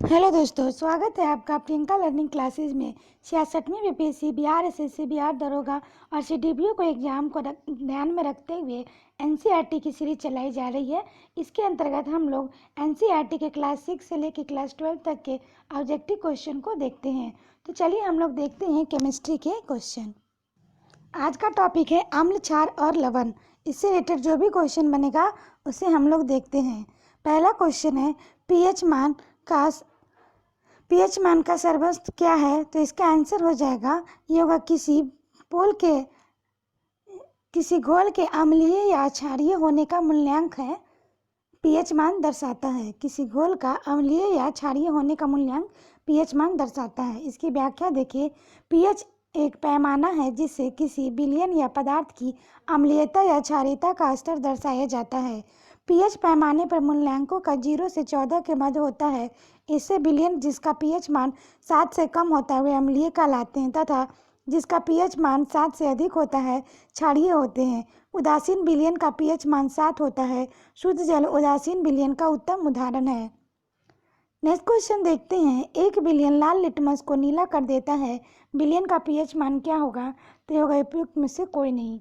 Hello दोस्तों, स्वागत है आपका प्रियंका लर्निंग क्लासेस में। 66वीं बीपीएससी बिहार एसएससी बिहार दरोगा और सीडीपीओ को एग्जाम को ध्यान में रखते हुए एनसीईआरटी की सीरीज चलाई जा रही है। इसके अंतर्गत हम लोग एनसीईआरटी के क्लास 6 से लेकर क्लास 12 तक के ऑब्जेक्टिव क्वेश्चन को देखते हैं। तो चलिए हम लोग देखते हैं केमिस्ट्री के क्वेश्चन। आज का टॉपिक है अम्ल, क्षार और लवण। इससे रिलेटेड जो भी क्वेश्चन बनेगा उसे हम लोग देखते हैं। पहला क्वेश्चन है पीएच मान का सर्वस्व क्या है। तो इसका आंसर हो जाएगा, ये होगा किसी घोल के अम्लीय या क्षारीय होने का मूल्यांक है। पीएच मान दर्शाता है, किसी घोल का अम्लीय या क्षारीय होने का मूल्यांक पीएच मान दर्शाता है। इसकी व्याख्या देखिए, पीएच एक पैमाना है जिससे किसी विलयन या पदार्थ की अम्लीयता या क्षारीयता का स्तर दर्शाया जाता है। पीएच पैमाने पर मूल्यांकों का 0 से 14 के मध्य होता है। इससे विलयन जिसका पीएच मान 7 से कम होता है वे अम्लीय कहलाते हैं, तथा जिसका पीएच मान 7 से अधिक होता है क्षारीय होते हैं। उदासीन विलयन का पीएच मान 7 होता है। शुद्ध जल उदासीन विलयन का उत्तम उदाहरण है। नेक्स्ट क्वेश्चन देखते हैं, एक विलयन लाल लिटमस को नीला कर देता है। विलयन का पीएच मान क्या होगा। तो ये होगा उपयुक्त में से कोई नहीं।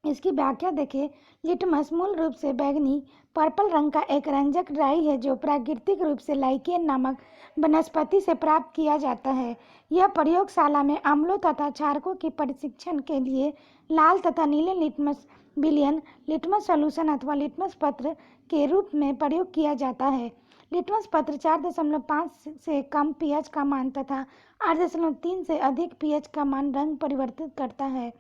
इसकी व्याख्या देखें, लिटमस मूल रूप से बैंगनी पर्पल रंग का एक रंजक डाई है जो प्राकृतिक रूप से लाइकेन नामक वनस्पति से प्राप्त किया जाता है। यह प्रयोगशाला में अम्लों तथा क्षारकों के परीक्षण के लिए लाल तथा नीले लिटमस विलयन, लिटमस सॉल्यूशन अथवा लिटमस पत्र के रूप में प्रयोग किया जाता है। लिटमस पत्र 4.5 से कम पीएच का मान तथा 8.3 से अधिक पीएच का मान रंग परिवर्तित करता है।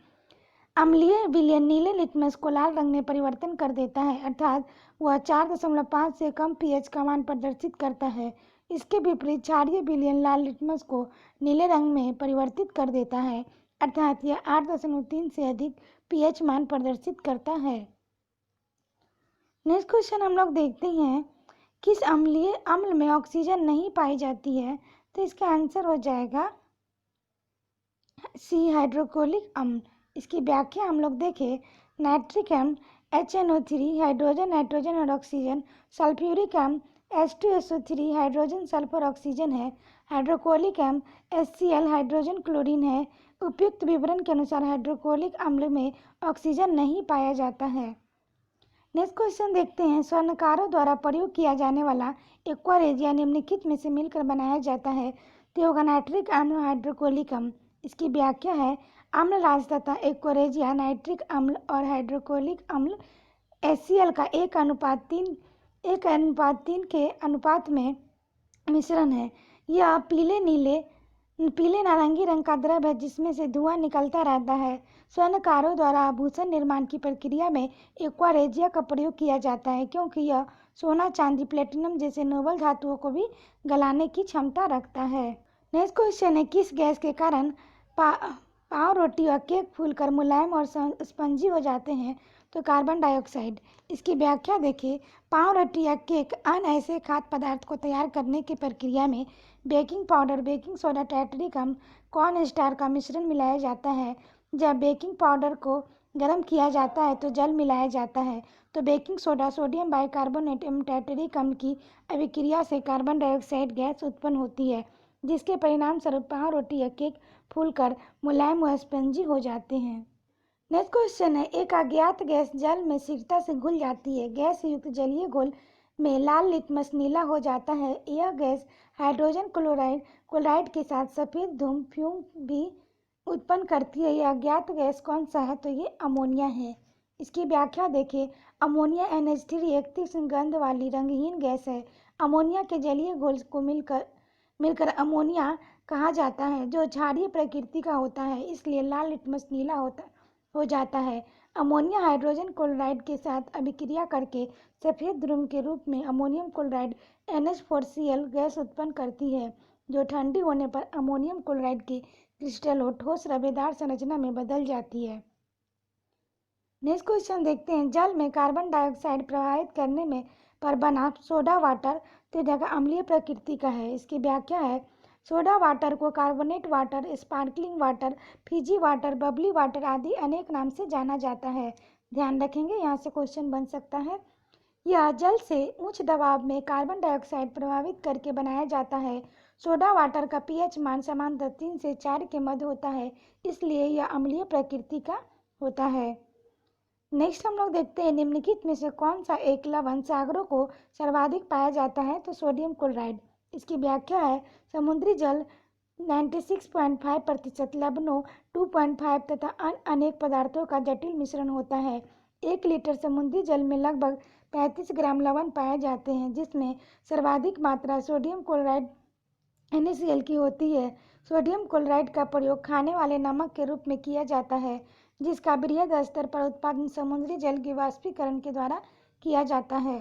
अम्लीय विलयन नीले लिटमस को लाल रंग में परिवर्तन कर देता है, अर्थात वह 4.5 से कम पीएच का मान प्रदर्शित करता है। इसके विपरीत क्षारीय विलयन लाल लिटमस को नीले रंग में परिवर्तित कर देता है, अर्थात यह 8.3 से अधिक पीएच मान प्रदर्शित करता है। नेक्स्ट क्वेश्चन हम लोग देखते हैं, किस अम्लीय अम्ल में ऑक्सीजन नहीं पाई जाती है। तो इसका आंसर हो जाएगा सी, हाइड्रोक्लोरिक अम्ल। इसकी व्याख्या हम लोग देखें, नाइट्रिक अम्ल HNO3 हाइड्रोजन नाइट्रोजन और ऑक्सीजन, सल्फ्यूरिक अम्ल H2SO3 हाइड्रोजन सल्फर ऑक्सीजन है, हाइड्रोक्लोरिक अम्ल HCl हाइड्रोजन क्लोरीन है। उपयुक्त विवरण के अनुसार हाइड्रोक्लोरिक अम्ल में ऑक्सीजन नहीं पाया जाता है। नेक्स्ट क्वेश्चन देखते हैं, स्वर्णकारों द्वारा प्रयोग किया जाने वाला एक्वारेज या निम्नलिखित में से मिलकर बनाया जाता है। तो होगा नाइट्रिक अम्ल, हाइड्रोक्लोरिक अम्ल। इसकी व्याख्या है, अम्ल राज तथा एक्वारेज या नाइट्रिक अम्ल और हाइड्रोक्लोरिक अम्ल HCl का 1:3 के अनुपात में मिश्रण है। यह पीले नारंगी रंग का द्रव है जिसमें से धुआं निकलता रहता है। स्वर्णकारों द्वारा आभूषण निर्माण की प्रक्रिया में एक्वारेजिया का प्रयोग किया जाता है क्योंकि यह सोना, चांदी, प्लेटिनम जैसे नोबल धातुओं को भी गलाने की क्षमता रखता है। नेक्स्ट क्वेश्चन है, किस गैस के कारण पाव रोटी और केक फूलकर मुलायम और स्पंजी हो जाते हैं। तो कार्बन डाइऑक्साइड। इसकी व्याख्या देखिए, पाव रोटी या केक अन्य ऐसे खाद्य पदार्थ को तैयार करने की प्रक्रिया में बेकिंग पाउडर, बेकिंग सोडा, टैटरिक अम्ल, कॉर्न स्टार का मिश्रण मिलाया जाता है। जब बेकिंग पाउडर को गर्म किया जाता है तो जल मिलाया जाता है। तो बेकिंग सोडा, सोडियम बाइकार्बोनेट एवं टैटरिक अम्ल की अभिक्रिया से कार्बन डाइऑक्साइड गैस उत्पन्न होती है, जिसके परिणाम स्वरूप पाव रोटी या केक फूलकर मुलायम व स्पंजी हो जाते हैं। नेक्स्ट क्वेश्चन है, एक अज्ञात गैस जल में शीघ्रता से घुल जाती है। गैस युक्त जलीय घोल में लाल लिटमस नीला हो जाता है। यह गैस हाइड्रोजन क्लोराइड के साथ सफ़ेद धूम फ्यूम भी उत्पन्न करती है। यह अज्ञात गैस कौन सा है। तो ये अमोनिया है। इसकी व्याख्या देखिए, अमोनिया NH3 एक तीक्ष्ण गंध वाली रंगहीन गैस है। अमोनिया के जलीय घोल को मिलकर अमोनिया कहा जाता है जो क्षारीय प्रकृति का होता है, इसलिए लाल लिटमस नीला हो जाता है। अमोनिया हाइड्रोजन क्लोराइड के साथ अभिक्रिया करके सफ़ेद ध्रुव के रूप में अमोनियम क्लोराइड NH4Cl गैस उत्पन्न करती है, जो ठंडी होने पर अमोनियम क्लोराइड की क्रिस्टल ठोस रवेदार संरचना में बदल जाती है। नेक्स्ट क्वेश्चन देखते हैं, जल में कार्बन डाइऑक्साइड प्रवाहित करने में पर बना सोडा वाटर तो जगह अम्लीय प्रकृति का है। इसकी व्याख्या है, सोडा वाटर को carbonate water, sparkling water, Fiji water, Babli water आदि अनेक नाम से जाना जाता है। ध्यान रखेंगे, यहाँ से क्वेश्चन बन सकता है। यह जल से उच्च दबाव में कार्बन डाइऑक्साइड प्रभावित करके बनाया जाता है। सोडा वाटर का पीएच मान सामान्यतः 3 से 4 के मध्य होता है, इसलिए यह अम्लीय प्रकृति का होता है। नेक्स्ट हम लोग देखते हैं निम्नलिखित में से कौन सा एक लवण सागरों को सर्वाधिक पाया जाता है, तो सोडियम क्लोराइड। इसकी व्याख्या है समुद्री जल 96.5% लवणों 2.5 तथा अन्य अनेक पदार्थों का जटिल मिश्रण होता है। 1 लीटर समुद्री जल में लगभग 35 ग्राम लवण पाए जाते हैं, जिसमें सर्वाधिक मात्रा सोडियम क्लोराइड NaCl की होती है। सोडियम क्लोराइड का प्रयोग खाने वाले नमक के रूप में किया जाता है, जिसका बृहद स्तर पर उत्पादन समुद्री जल के वाष्पीकरण के द्वारा किया जाता है।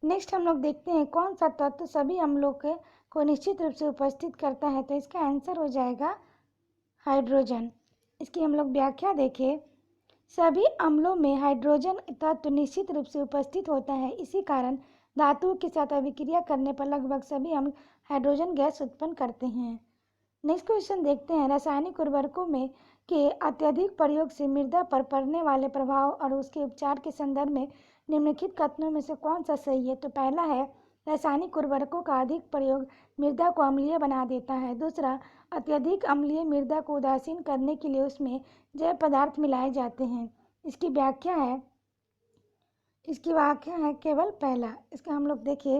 नेक्स्ट हम लोग देखते हैं कौन सा तत्व सभी अम्लों को निश्चित रूप से उपस्थित करता है, तो इसका आंसर हो जाएगा हाइड्रोजन। इसकी हम लोग व्याख्या देखें, सभी अम्लों में हाइड्रोजन तत्व निश्चित रूप से उपस्थित होता है। इसी कारण धातुओं के साथ अभिक्रिया करने पर लगभग सभी अम्ल हाइड्रोजन गैस उत्पन्न करते हैं। नेक्स्ट क्वेश्चन देखते हैं रासायनिक उर्वरकों में के अत्यधिक प्रयोग से मृदा पर पड़ने वाले प्रभाव और उसके उपचार के संदर्भ में निम्नलिखित कथनों में से कौन सा सही है, तो पहला है रासायनिक उर्वरकों का अधिक प्रयोग मृदा को अम्लीय बना देता है। दूसरा, अत्यधिक अम्लीय मृदा को उदासीन करने के लिए उसमें जैव पदार्थ मिलाए जाते हैं। इसकी व्याख्या है केवल पहला। इसका हम लोग देखिए,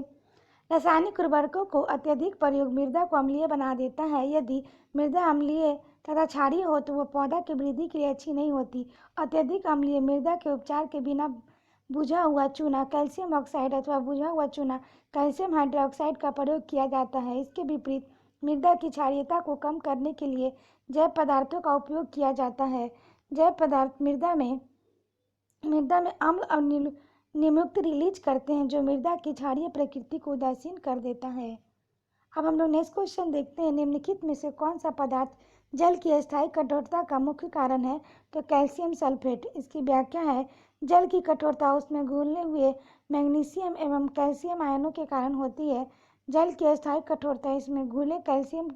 रासायनिक उर्वरकों को अत्यधिक प्रयोग मृदा को अम्लीय बना देता है। यदि मृदा अम्लीय तथा क्षारीय हो तो वह पौधा की वृद्धि के लिए अच्छी नहीं होती। अत्यधिक अम्लीय मृदा के उपचार के बिना बुझा हुआ चूना कैल्शियम ऑक्साइड अथवा बुझा हुआ चूना कैल्शियम हाइड्रोक्साइड का प्रयोग किया जाता है। इसके विपरीत मृदा की क्षारीयता को कम करने के लिए जैव पदार्थों का उपयोग किया जाता है। जैव पदार्थ मृदा में अम्ल और निम्नयुक्त रिलीज करते हैं, जो मृदा की क्षारीय प्रकृति को उदासीन कर देता है। अब हम लोग नेक्स्ट क्वेश्चन देखते हैं, निम्नलिखित में से कौन सा पदार्थ जल की अस्थायी कठोरता का मुख्य कारण है, तो कैल्शियम सल्फेट। इसकी व्याख्या है जल की कठोरता उसमें घुलने हुए मैग्नीशियम एवं कैल्शियम आयनों के कारण होती है। जल की अस्थायी कठोरता इसमें घुले कैल्शियम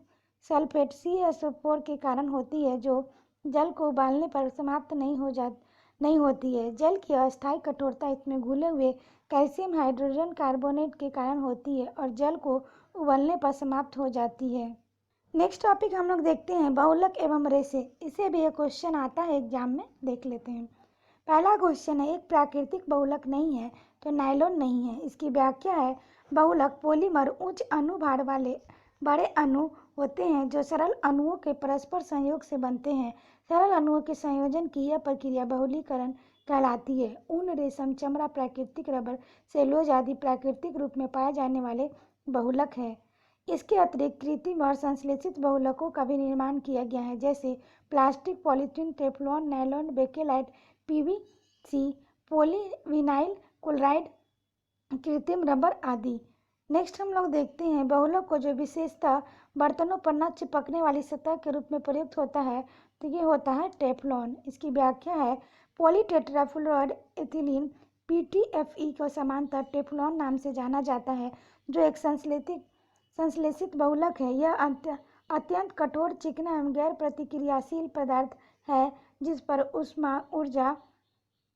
सल्फेट CaSO4 के कारण होती है, जो जल को उबालने पर समाप्त नहीं होती है। जल की अस्थायी कठोरता इसमें घुले हुए कैल्शियम हाइड्रोजन कार्बोनेट के कारण होती है और जल को उबलने पर समाप्त हो जाती है। नेक्स्ट टॉपिक हम लोग देखते हैं बहुलक एवं रेशे। इसे भी एक क्वेश्चन आता है एग्जाम में, देख लेते हैं। पहला क्वेश्चन है, एक प्राकृतिक बहुलक नहीं है तो नायलॉन नहीं है। इसकी व्याख्या है बहुलक पॉलीमर उच्च अनुभार वाले बड़े अणु होते हैं जो सरल अणुओं के परस्पर संयोग से बनते हैं। सरल अणुओं के संयोजन की यह प्रक्रिया बहुलीकरण कहलाती है। ऊन, रेशम, चमड़ा, प्राकृतिक रबर, सेलुलोज आदि प्राकृतिक रूप में पाए जाने वाले बहुलक है। इसके अतिरिक्त कृत्रिम और संश्लेषित बहुलकों का भी निर्माण किया गया है, जैसे plastic, polythene, Teflon, nylon, bakelite, PVC, polyvinyl chloride, कृत्रिम रबर आदि। नेक्स्ट हम लोग देखते हैं बहुलक को जो विशेषतः बर्तनों पर न चिपकने वाली सतह के रूप में प्रयुक्त होता है, तो ये होता है टेफ्लॉन। इसकी व्याख्या है पॉलीटेट्राफ्लोराइड एथिलीन PTFE को समानांतर टेफ्लॉन नाम से जाना जाता है, जो एक संश्लेषित बहुलक है। यह अत्यंत कठोर, चिकना एवं गैर प्रतिक्रियाशील पदार्थ है, जिस पर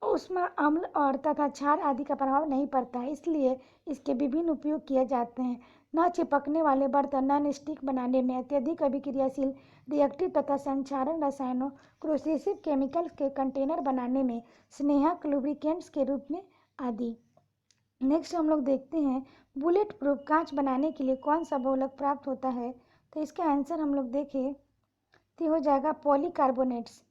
ऊष्मा, अम्ल और तथा क्षार आदि का प्रभाव नहीं पड़ता है। इसलिए इसके विभिन्न उपयोग किए जाते हैं। न चिपकने वाले बर्तन नॉन स्टिक बनाने में, अत्यधिक अभिक्रियाशील रिएक्टिव तथा संक्षारण रसायनों क्रोसेसिव केमिकल्स के कंटेनर बनाने में, स्नेहक लुब्रिकेंट्स के रूप में आदि। नेक्स्ट हम लोग देखते हैं बुलेट प्रूफ कांच बनाने के लिए कौन सा बहुलक प्राप्त होता है, तो इसका आंसर हम लोग देखें तो हो जाएगा पॉलीकार्बोनेट्स।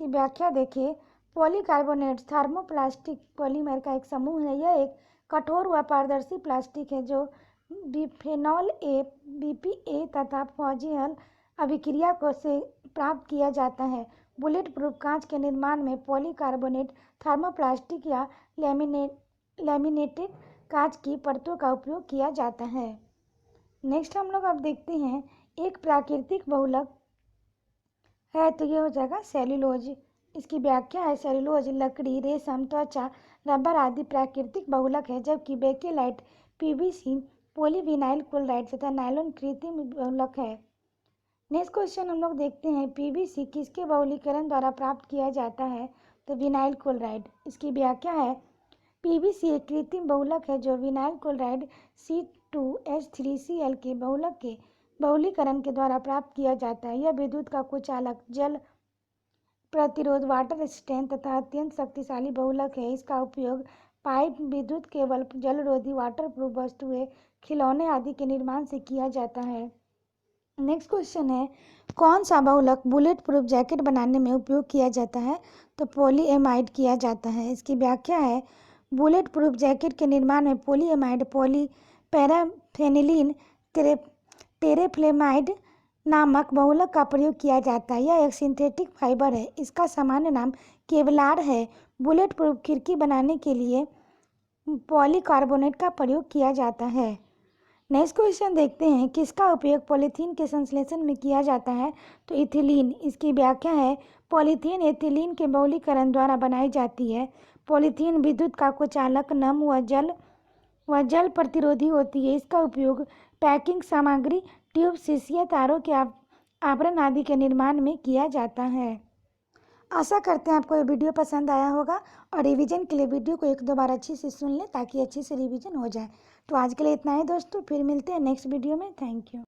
की व्याख्या देखिए, पॉलीकार्बोनेट्स थर्मोप्लास्टिक पॉलीमर का एक समूह है। यह एक कठोर व पारदर्शी प्लास्टिक है जो बिफेनॉल ए, BPA तथा फॉजियल अभिक्रिया को से प्राप्त किया जाता है। बुलेट प्रूफ कांच के निर्माण में पॉलीकार्बोनेट, थर्मोप्लास्टिक या लैमिनेटेड कांच की परतों का उपयोग किया जाता है। नेक्स्ट हम लोग अब देखते हैं एक प्राकृतिक बहुलक है, तो ये हो जाएगा सेल्यूलोज। इसकी व्याख्या है सेल्यूलोज लकड़ी, रेशम, त्वचा, रबर आदि प्राकृतिक बहुलक है, जबकि बेकेलाइट, PVC, पॉलीविनाइल क्लोराइड तथा नायलॉन कृत्रिम बहुलक है। नेक्स्ट क्वेश्चन हम लोग देखते हैं PVC किसके बहुलीकरण द्वारा प्राप्त किया जाता है, तो विनाइल क्लोराइड। इसकी व्याख्या है पीवीसी एक कृत्रिम बहुलक है जो विनाइल क्लोराइड C2H3Cl के बहुलक के बहुलीकरण के द्वारा प्राप्त किया जाता है। यह विद्युत का कुचालक, जल प्रतिरोध, वाटर रेजिस्टेंस तथा अत्यंत शक्तिशाली बहुलक है। इसका उपयोग पाइप, विद्युत केबल, जलरोधी, वाटरप्रूफ वस्तुएं, खिलौने आदि के निर्माण से किया जाता है। नेक्स्ट क्वेश्चन है, कौन सा बहुलक बुलेट प्रूफ जैकेट बनाने में उपयोग किया जाता है? तो पॉलीएमाइड किया जाता है। इसकी व्याख्या है, बुलेट प्रूफ जैकेट के निर्माण में पॉलीएमाइड, पॉलीपैराफेनिलीन, टेरेफ्लेमाइड नामक बहुलक का प्रयोग किया जाता है। यह एक सिंथेटिक फाइबर है। इसका सामान्य नाम केवलार है। बुलेट प्रूफ खिड़की बनाने के लिए पॉलीकार्बोनेट का प्रयोग किया जाता है। नेक्स्ट क्वेश्चन देखते हैं, किसका उपयोग पॉलीथीन के संश्लेषण में किया जाता है? तो इथिलीन। इसकी व्याख्या है, पॉलीथीन एथिलीन के बहुलीकरण द्वारा बनाई जाती है। पॉलीथीन विद्युत का कुचालक, नम व जल प्रतिरोधी होती है। इसका उपयोग पैकिंग सामग्री, ट्यूब, शीशिया, तारों के आवरण आदि के निर्माण में किया जाता है। आशा करते हैं आपको ये वीडियो पसंद आया होगा और रिवीजन के लिए वीडियो को 1-2 बार अच्छे से सुन लें ताकि अच्छे से रिवीजन हो जाए। तो आज के लिए इतना ही दोस्तों, फिर मिलते हैं नेक्स्ट वीडियो में। Thank you.